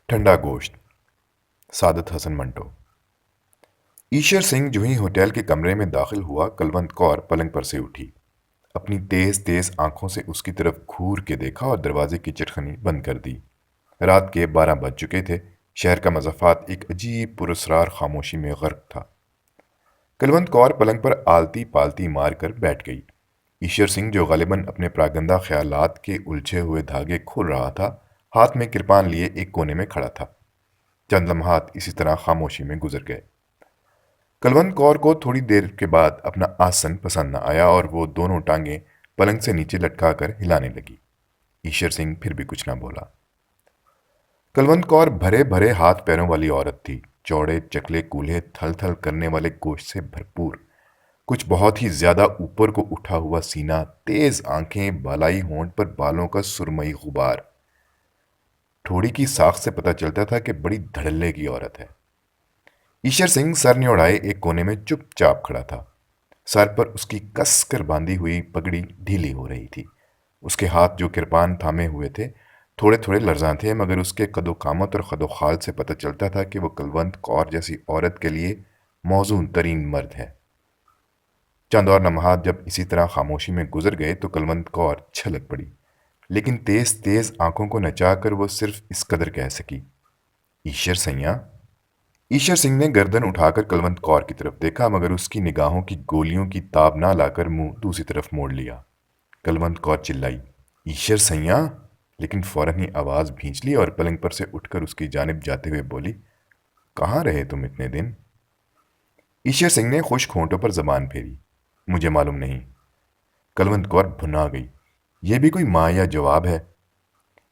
ठंडा गोश्त। सादत हसन मंटो। ईशर सिंह जो ही होटल के कमरे में दाखिल हुआ, कुलवंत कौर पलंग पर से उठी। अपनी तेज तेज आंखों से उसकी तरफ घूर के देखा और दरवाजे की चटखनी बंद कर दी। रात के 12 बज चुके थे। शहर का मज़ाफ़ात एक अजीब पुरस्रार खामोशी में गर्क था। कुलवंत कौर पलंग पर आलती पालती मार कर बैठ गई। ईशर सिंह, जो गालिबन अपने प्रागंदा ख्यालात के उलझे हुए धागे खोल रहा था, हाथ में कृपान लिए एक कोने में खड़ा था। चंद लम्हात इसी तरह खामोशी में गुजर गए। कुलवंत कौर को थोड़ी देर के बाद अपना आसन पसंद न आया और वो दोनों टांगें पलंग से नीचे लटकाकर हिलाने लगी। ईशर सिंह फिर भी कुछ न बोला। कुलवंत कौर भरे भरे हाथ पैरों वाली औरत थी, चौड़े चकले कूल्हे थल थल करने वाले गोश्त से भरपूर, कुछ बहुत ही ज्यादा ऊपर को उठा हुआ सीना, तेज आंखें, बालाई होंठ पर बालों का सुरमई गुबार। ठोड़ी की साख से पता चलता था कि बड़ी धड़ल्ले की औरत है। ईशर सिंह सर न्योड़ाए एक कोने में चुपचाप खड़ा था। सर पर उसकी कस कर बांधी हुई पगड़ी ढीली हो रही थी। उसके हाथ जो किरपान थामे हुए थे, थोड़े थोड़े लर्जां थे, मगर उसके कदो कामत और कदो खाल से पता चलता था कि वह कुलवंत कौर जैसी औरत के लिए मौजून तरीन मर्द है। चंद और लम्हात जब इसी तरह खामोशी में गुजर गए तो कुलवंत कौर छलक पड़ी, लेकिन तेज तेज आंखों को नचाकर वह सिर्फ इस कदर कह सकी, ईशर सैया। ईशर सिंह ने गर्दन उठाकर कुलवंत कौर की तरफ देखा, मगर उसकी निगाहों की गोलियों की ताब ना लाकर मुंह दूसरी तरफ मोड़ लिया। कुलवंत कौर चिल्लाई, ईशर सैया, लेकिन फौरन ही आवाज भींच ली और पलंग पर से उठकर उसकी जानिब जाते हुए बोली, कहाँ रहे तुम इतने दिन? ईशर सिंह ने खुश्क होंठों पर जबान फेरी, मुझे मालूम नहीं। कुलवंत कौर भुना गई, यह भी कोई माँ या जवाब है?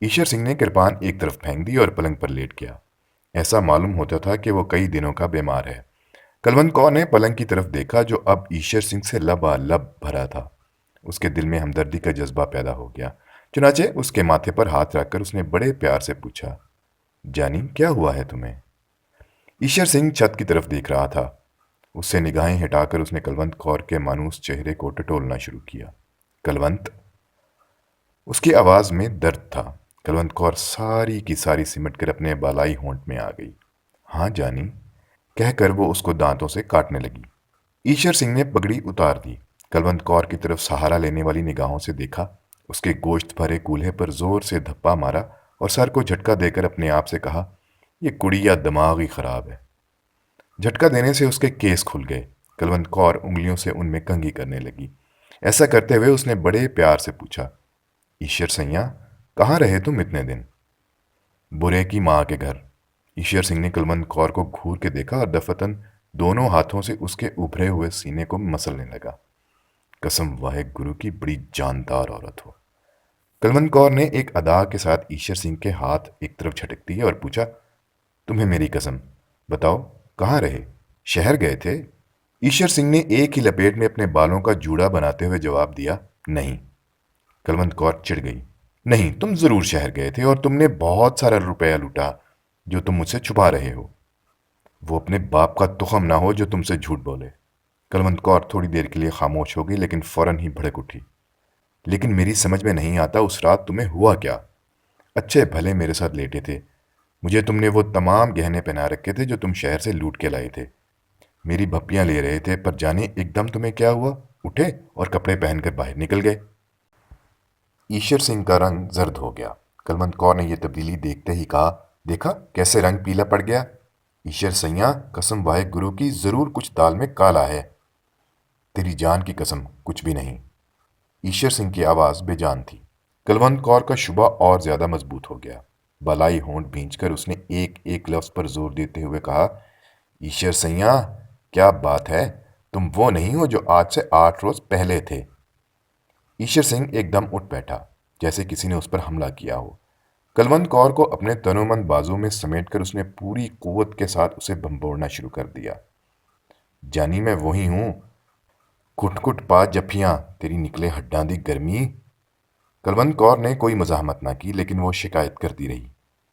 ईशर सिंह ने कृपान एक तरफ फेंक दी और पलंग पर लेट गया। ऐसा मालूम होता था कि वो कई दिनों का बीमार है। कुलवंत कौर ने पलंग की तरफ देखा, जो अब ईशर सिंह से लबालब भरा था। उसके दिल में हमदर्दी का जज्बा पैदा हो गया। चुनाचे उसके माथे पर हाथ रखकर उसने बड़े प्यार से पूछा, जानी क्या हुआ है तुम्हें? ईशर सिंह छत की तरफ देख रहा था। उससे निगाहें हटाकर उसने कुलवंत कौर के मानूस चेहरे को टटोलना शुरू किया। कुलवंत। उसकी आवाज में दर्द था। कुलवंत कौर सारी की सारी सिमट कर अपने बालाई होंठ में आ गई। हाँ जानी, कहकर वो उसको दांतों से काटने लगी। ईशर सिंह ने पगड़ी उतार दी। कुलवंत कौर की तरफ सहारा लेने वाली निगाहों से देखा। उसके गोश्त भरे कूल्हे पर जोर से धप्पा मारा और सर को झटका देकर अपने आप से कहा, यह कुड़ी या दिमाग ही खराब है। झटका देने से उसके केस खुल गए। कुलवंत कौर उंगलियों से उनमें कंघी करने लगी। ऐसा करते हुए उसने बड़े प्यार से पूछा, ईशर सैया, कहाँ रहे तुम इतने दिन? बुरे की माँ के घर। ईशर सिंह ने कुलवंत कौर को घूर के देखा और दफतन दोनों हाथों से उसके उभरे हुए सीने को मसलने लगा। कसम वाहे गुरु की बड़ी जानदार औरत हो। कुलवंत कौर ने एक अदा के साथ ईशर सिंह के हाथ एक तरफ झटक दिए और पूछा, तुम्हें मेरी कसम, बताओ कहाँ रहे? शहर गए थे? ईशर सिंह ने एक ही लपेट में अपने बालों का जूड़ा बनाते हुए जवाब दिया, नहीं। कुलवंत कौर चिढ़ गई, नहीं, तुम जरूर शहर गए थे और तुमने बहुत सारा रुपया लूटा जो तुम मुझसे छुपा रहे हो। वो अपने बाप का तुखम ना हो जो तुमसे झूठ बोले। कुलवंत कौर थोड़ी देर के लिए खामोश हो गई, लेकिन फौरन ही भड़क उठी। लेकिन मेरी समझ में नहीं आता उस रात तुम्हें हुआ क्या? अच्छे भले मेरे साथ लेटे थे। मुझे तुमने वो तमाम गहने पहना रखे थे जो तुम शहर से लूट के लाए थे। मेरी भप्पियां ले रहे थे, पर जाने एकदम तुम्हें क्या हुआ, उठे और कपड़े पहनकर बाहर निकल गए। ईशर सिंह का रंग जर्द हो गया। कुलवंत कौर ने यह तब्दीली देखते ही कहा, देखा कैसे रंग पीला पड़ गया? ईशर सैया, कसम वाहे गुरु की, जरूर कुछ दाल में काला है। तेरी जान की कसम, कुछ भी नहीं। ईशर सिंह की आवाज बेजान थी। कुलवंत कौर का शुबा और ज्यादा मजबूत हो गया। बलाई होंठ भींचकर उसने एक एक लफ्ज पर जोर देते हुए कहा, ईशर सैया, क्या बात है? तुम वो नहीं हो जो आज से 8 रोज पहले थे। ईशर सिंह एकदम उठ बैठा, जैसे किसी ने उस पर हमला किया हो। कुलवंत कौर को अपने तनोमंद बाजू में समेटकर उसने पूरी कुव्वत के साथ उसे भंबोड़ना शुरू कर दिया। जानी मैं वही हूं, कुट कुट पा जफियां, तेरी निकले हड्डां दी गर्मी। कुलवंत कौर ने कोई मजाहमत ना की, लेकिन वो शिकायत करती रही,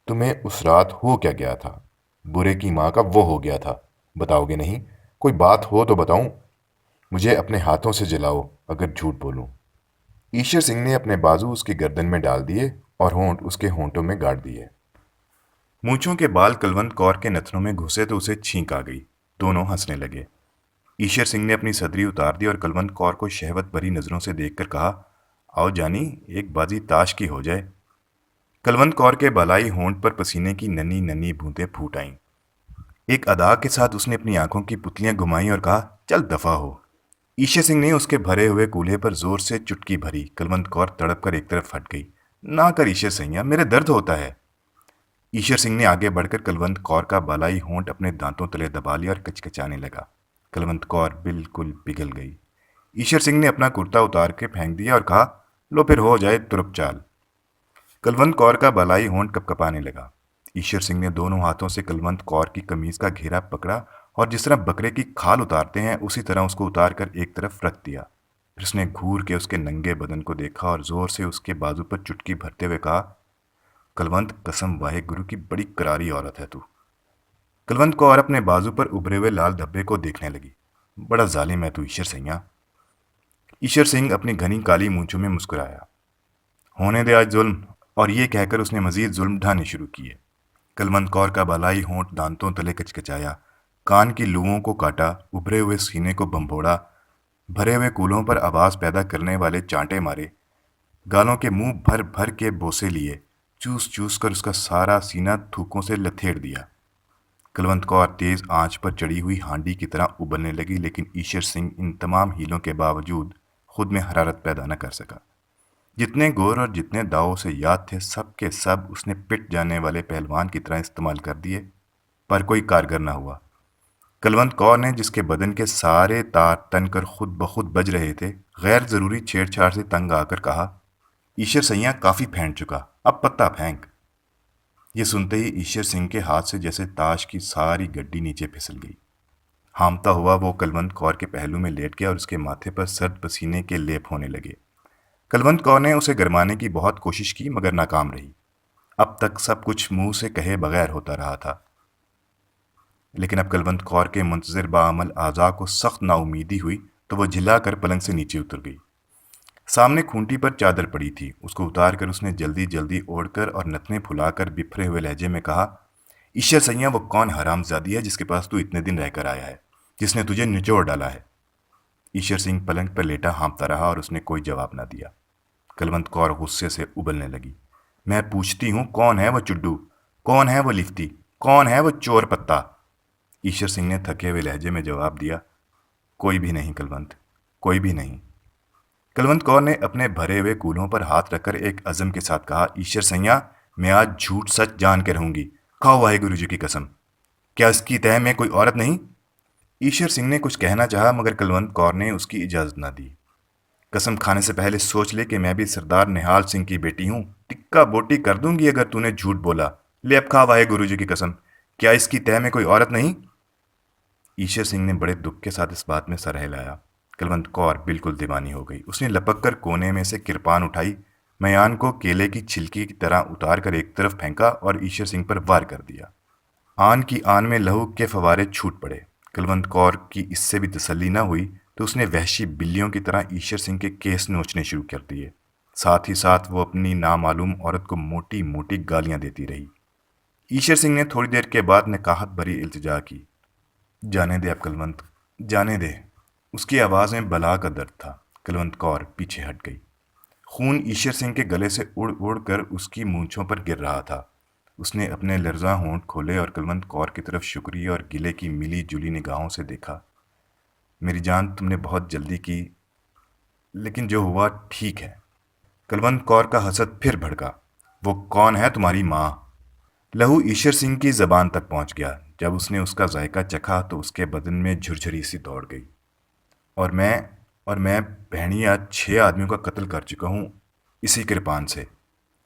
तुम्हें उस रात हो क्या गया था? बुरे की माँ का वो हो गया था, बताओगे नहीं? कोई बात हो तो बताऊं? मुझे अपने हाथों से जलाओ अगर झूठ बोलूं। ईशर सिंह ने अपने बाजू उसकी गर्दन में डाल दिए और होंठ उसके होंठों में गाड़ दिए। मूंछों के बाल कुलवंत कौर के नथनों में घुसे तो उसे छींक आ गई। दोनों हंसने लगे। ईश्वर सिंह ने अपनी सदरी उतार दी और कुलवंत कौर को शहवत भरी नजरों से देखकर कहा, आओ जानी, एक बाजी ताश की हो जाए। कुलवंत कौर के बालाई होंठ पर पसीने की नन्ही नन्ही बूंदें फूट आईं। एक अदा के साथ उसने अपनी आंखों की पुतलियां घुमाई और कहा, चल दफा हो। ईश्वर सिंह ने उसके भरे हुए कूल्हे पर जोर से चुटकी भरी। कुलवंत कौर तड़प कर एक तरफ हट गई। ना कर ईश्वर सिंह, मेरे दर्द होता है। ईश्वर सिंह ने आगे बढ़कर कुलवंत कौर का बालाई होंठ अपने दांतों तले दबा लिया और कचकचाने लगा। कुलवंत कौर बिल्कुल पिघल गई। ईश्वर सिंह ने अपना कुर्ता उतार के फेंक दिया और कहा, लो फिर हो जाए तुरप चाल। कुलवंत कौर का बालाई होंठ कपकपाने लगा। ईश्वर सिंह ने दोनों हाथों से कुलवंत कौर की कमीज का घेरा पकड़ा और जिस तरह बकरे की खाल उतारते हैं उसी तरह उसको उतार कर एक तरफ रख दिया। फिर उसने घूर के उसके नंगे बदन को देखा और जोर से उसके बाजू पर चुटकी भरते हुए कहा, कुलवंत, कसम वाहे गुरु की बड़ी करारी औरत है तू। कुलवंत कौर अपने बाजू पर उभरे हुए लाल धब्बे को देखने लगी। बड़ा जालिम है तू ईश्वर सिंह। ईश्वर सिंह अपनी घनी काली मूंछों में मुस्कुराया। होने दे आज जुल्म। और ये कहकर उसने मजीद जुल्म ढाने शुरू किए। कुलवंत कौर का बालाई होंठ दांतों तले कचकचाया, कान की लुओं को काटा, उभरे हुए सीने को भंभोड़ा, भरे हुए कूलों पर आवाज पैदा करने वाले चांटे मारे, गालों के मुंह भर भर के बोसे लिए, चूस चूस कर उसका सारा सीना थूकों से लथेड़ दिया। कुलवंत कौर तेज आंच पर चढ़ी हुई हांडी की तरह उबलने लगी, लेकिन ईश्वर सिंह इन तमाम हीलों के बावजूद खुद में हरारत पैदा न कर सका। जितने गोर और जितने दावों से याद थे सब के सब उसने पिट जाने वाले पहलवान की तरह इस्तेमाल कर दिए, पर कोई कारगर न हुआ। कुलवंत कौर ने, जिसके बदन के सारे तार तन कर खुद ब खुद बज रहे थे, गैर जरूरी छेड़छाड़ से तंग आकर कहा, ईश्वर सैया काफी फेंट चुका, अब पत्ता फेंक। ये सुनते ही ईश्वर सिंह के हाथ से जैसे ताश की सारी गड्डी नीचे फिसल गई। हामता हुआ वो कुलवंत कौर के पहलू में लेट गया और उसके माथे पर सर्द पसीने के लेप होने लगे। कुलवंत कौर ने उसे गरमाने की बहुत कोशिश की मगर नाकाम रही। अब तक सब कुछ मुंह से कहे बगैर होता रहा था, लेकिन अब कुलवंत कौर के मुंतजिर बाअमल आज़ा को सख्त नाउमीदी हुई तो वह झिल्ला कर पलंग से नीचे उतर गई। सामने खूंटी पर चादर पड़ी थी, उसको उतार कर उसने जल्दी जल्दी ओढ़कर और नथने फुलाकर बिफरे हुए लहजे में कहा, ईश्वर सैया वो कौन हरामजादी है जिसके पास तू इतने दिन रहकर आया है, जिसने तुझे निचोड़ डाला है। ईश्वर सिंह पलंग पर लेटा हाँफता रहा और उसने कोई जवाब न दिया। कुलवंत कौर गुस्से से उबलने लगी। मैं पूछती हूँ, कौन है वो चुड्डू, कौन है वो लिफ्ती, कौन है वो चोर पत्ता? ईश्वर सिंह ने थके हुए लहजे में जवाब दिया, कोई भी नहीं कुलवंत, कोई भी नहीं। कुलवंत कौर ने अपने भरे हुए कूल्हों पर हाथ रखकर एक अज़म के साथ कहा, ईश्वर सैया, मैं आज झूठ सच जान के रहूंगी, खाओ वाहे गुरु जी की कसम। क्या इसकी तह में कोई औरत नहीं? ईश्वर सिंह ने कुछ कहना चाहा मगर कुलवंत कौर ने उसकी इजाज़त न दी। कसम खाने से पहले सोच ले कि मैं भी सरदार निहाल सिंह की बेटी हूँ, टिक्का बोटी कर दूंगी अगर तूने झूठ बोला। ले अब खा वाहे गुरु जी की कसम, क्या इसकी तह में कोई औरत नहीं? ईश्वर सिंह ने बड़े दुख के साथ इस बात में सर हिलाया। कुलवंत कौर बिल्कुल दीवानी हो गई। उसने लपक कर कोने में से किरपान उठाई, मयान को केले की छिलकी की तरह उतार कर एक तरफ फेंका और ईश्वर सिंह पर वार कर दिया। आन की आन में लहू के फवारे छूट पड़े। कुलवंत कौर की इससे भी तसल्ली न हुई तो उसने वहशी बिल्लियों की तरह ईश्वर सिंह के केस नोचने शुरू कर दिए। साथ ही साथ वो अपनी नामालूम औरत को मोटी मोटी गालियां देती रही। ईश्वर सिंह ने थोड़ी देर के बाद नकाहत भरी इल्तिजा की, जाने दे अब कुलवंत, जाने दे। उसकी आवाज़ में बला का दर्द था। कुलवंत कौर पीछे हट गई। खून ईश्वर सिंह के गले से उड़ उड़ कर उसकी मूंछों पर गिर रहा था। उसने अपने लर्जा होंठ खोले और कुलवंत कौर की तरफ शुक्रिया और गिले की मिली जुली निगाहों से देखा। मेरी जान, तुमने बहुत जल्दी की, लेकिन जो हुआ ठीक है। कुलवंत कौर का हसद फिर भड़का। वो कौन है तुम्हारी माँ? लहू ईश्वर सिंह की जबान तक पहुंच गया। जब उसने उसका जायका चखा तो उसके बदन में झुरझुरी सी दौड़ गई। और मैं बहनिया 6 आदमियों का कत्ल कर चुका हूँ इसी कृपान से।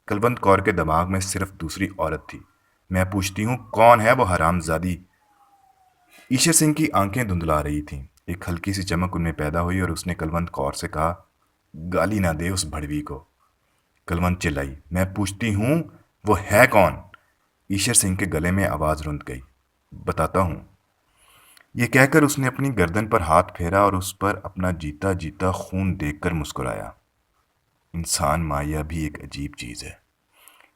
कुलवंत कौर के दिमाग में सिर्फ दूसरी औरत थी। मैं पूछती हूँ, कौन है वो हरामजादी? ईश्वर सिंह की आंखें धुंधला रही थीं। एक हल्की सी चमक उनमें पैदा हुई और उसने कुलवंत कौर से कहा, गाली ना दे उस भड़वी को। कुलवंत चिल्लाई, मैं पूछती हूँ, वो है कौन? ईश्वर सिंह के गले में आवाज़ रुंध गई। बताता हूँ। ये कहकर उसने अपनी गर्दन पर हाथ फेरा और उस पर अपना जीता जीता खून देखकर मुस्कुराया। इंसान माया भी एक अजीब चीज़ है।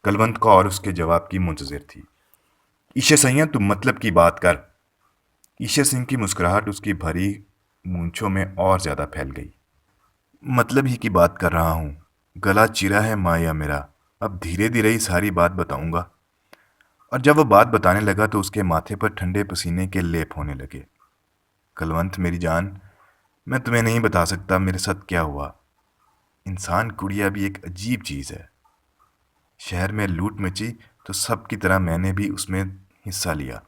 कुलवंत कौर उसके जवाब की मुंतज़िर थी। ईशर सैया तुम मतलब की बात कर। ईशर सिंह की मुस्कुराहट उसकी भरी मूंछों में और ज्यादा फैल गई। मतलब ही की बात कर रहा हूं। गला चिरा है माया मेरा। अब धीरे धीरे ही सारी बात बताऊंगा। और जब वो बात बताने लगा तो उसके माथे पर ठंडे पसीने के लेप होने लगे। कलवंत मेरी जान, मैं तुम्हें नहीं बता सकता मेरे साथ क्या हुआ। इंसान कुड़िया भी एक अजीब चीज है। शहर में लूट मची तो सबकी तरह मैंने भी उसमें हिस्सा लिया।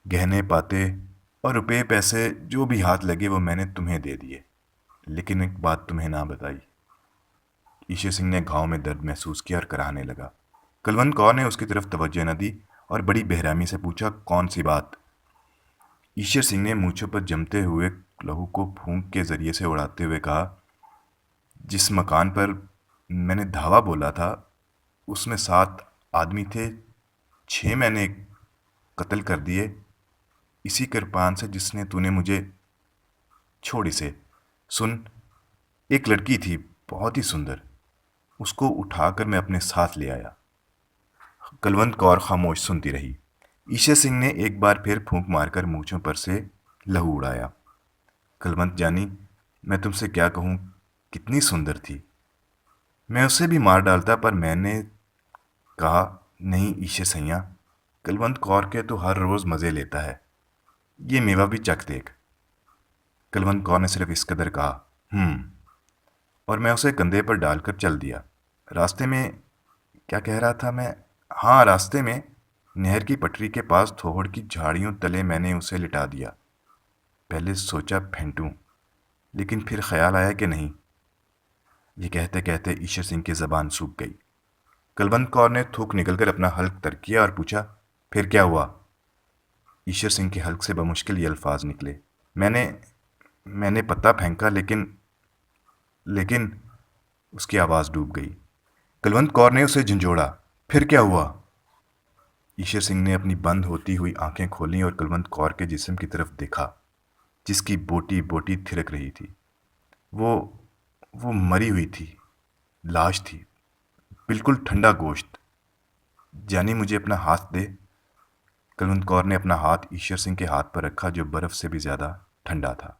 गहने पाते और रुपए पैसे जो भी हाथ लगे वो मैंने तुम्हें दे दिए। लेकिन एक बात तुम्हें ना बताई। ईशर सिंह ने घाव में दर्द महसूस किया और कराहने लगा। कुलवंत कौर ने उसकी तरफ तवज्जो न दी और बड़ी बेरहमी से पूछा, कौन सी बात। ईशर सिंह ने मूंछों पर जमते हुए लहू को फूंक के जरिए से उड़ाते हुए कहा, जिस मकान पर मैंने धावा बोला था उसमें 7 आदमी थे। 6 मैंने कत्ल कर दिए इसी कृपान से जिसने तूने मुझे। छोड़ इसे। सुन, एक लड़की थी बहुत ही सुंदर। उसको उठाकर मैं अपने साथ ले आया। कुलवंत कौर खामोश सुनती रही। ईशर सिंह ने एक बार फिर फूंक मारकर मूंछों पर से लहू उड़ाया। कुलवंत जानी, मैं तुमसे क्या कहूँ, कितनी सुंदर थी। मैं उसे भी मार डालता पर मैंने कहा, नहीं ईशर सैया, कुलवंत कौर के तो हर रोज़ मज़े लेता है। ये मेवा भी चख देख। कुलवंत कौर ने सिर्फ इस कदर कहा, और मैं उसे कंधे पर डालकर चल दिया। रास्ते में क्या कह रहा था मैं? हाँ, रास्ते में नहर की पटरी के पास थोहड़ की झाड़ियों तले मैंने उसे लिटा दिया। पहले सोचा फेंटूं, लेकिन फिर ख्याल आया कि नहीं। ये कहते कहते ईशर सिंह की जबान सूख गई। कुलवंत कौर ने थूक निकलकर अपना हल्क तर किया और पूछा, फिर क्या हुआ? ईशर सिंह के हल्क से बमुश्किल ये अल्फाज निकले, मैंने मैंने पत्ता फेंका, लेकिन लेकिन उसकी आवाज़ डूब गई। कुलवंत कौर ने उसे झंझोड़ा, फिर क्या हुआ? ईशर सिंह ने अपनी बंद होती हुई आंखें खोलीं और कुलवंत कौर के जिस्म की तरफ देखा, जिसकी बोटी बोटी थिरक रही थी। वो वो मरी हुई थी, लाश थी, बिल्कुल ठंडा गोश्त। जानी, मुझे अपना हाथ दे। कुलवंत कौर ने अपना हाथ ईशर सिंह के हाथ पर रखा जो बर्फ से भी ज्यादा ठंडा था।